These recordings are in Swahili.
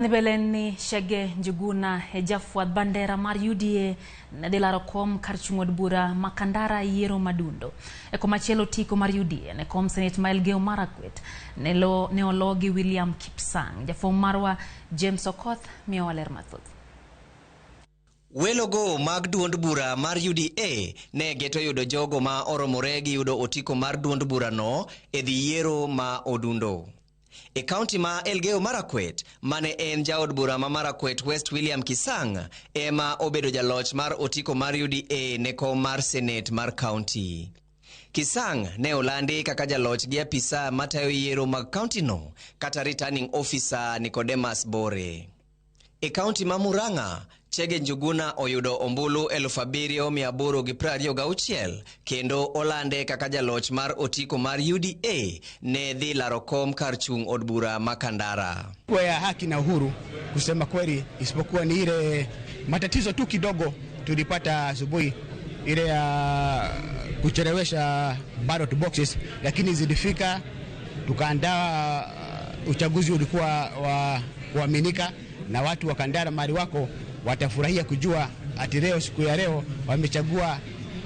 Nibeleni Shege Njuguna Ejafuad Bandera mar UDA nedilaro kom karchungod bura makandara yiero madundo. Eko machielo tiko mar UDA ne kom Senate ma Elgeyo Marakwet neologi William Kipsang. Jafong marwa James Okoth miyo waler mathoth. Welogo mag duond bura mar UDA ne geto yudo jogo ma oromore gi yudo otiko mar duond bura no edhi yiero ma odundo. E kaunti ma Elgeyo Marakwet, mane en jaod bura ma Marakwet West William Kipsang, ema obedo jaloch mar otiko mar UDA ne kom mar Senate mar kaunti. Kipsang ne olandi kaka jaloch gi apisa matayo yiero mag kaunti no, kata returning officer Nicodemus Bore. E kaunti ma Murang'a, Chege Njuguna oyudo ombulu 7,826 kendo olande kaka jaloch mar otiko mar UDA ne dhi laro kom kar chung od bura makandara. Kwa ya haki na uhuru kusema kweli, isipokuwa ni ile matatizo tu kidogo tulipata asubuhi, ile ya kuchelewesha ballot boxes, lakini zilifika, tukaandaa uchaguzi ulikuwa wa kuaminika na watu wa Kandara mali wako watafurahia kujua ati leo siku ya leo wamechagua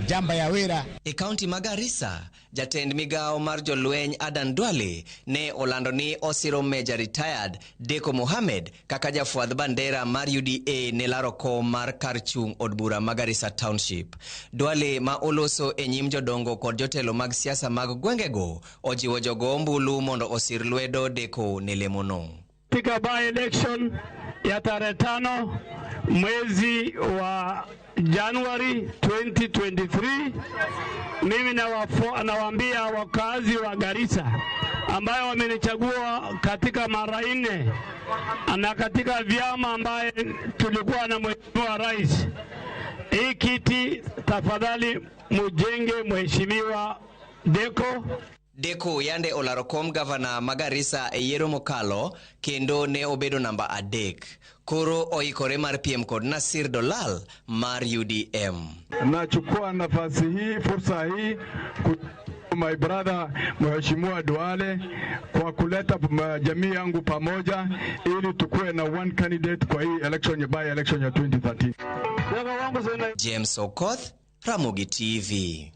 jamba ya wera. E kaunti ma Garissa, jatend migao mar jolweny Adan Duale ne olando ni osiro Major retired Deko Mohamed kaka jafuadh bandera mar UDA ne laro kom mar karchung od bura ma Garissa Township. Duale ma oloso e nyim jodongo kod jotelo mag siasa mag gwengego ojiwo jogo ombulu mondo osir lwedo Deko ne lemono. Katika by election ya tarehe 5 mwezi wa Januari 2023, mimi nawaambia wakazi wa Garissa ambayo wamenichagua katika mara 4 na katika vyama ambaye tulikuwa na mheshimiwa rais, hii kiti tafadhali mujenge mheshimiwa Deko. Deko yande olaro kom gavana Magarissa e yiero mokalo kendo ne obedo namba 3. Koro oikore mar piem kod Nasir Dolal mar UDM. Nachukua nafasi hii, fursa hii my brother Mheshimiwa Duale kwa kuleta jamii yangu pamoja ili tukue na one candidate kwa hii election by election ya 2013. James Okoth, Ramogi TV.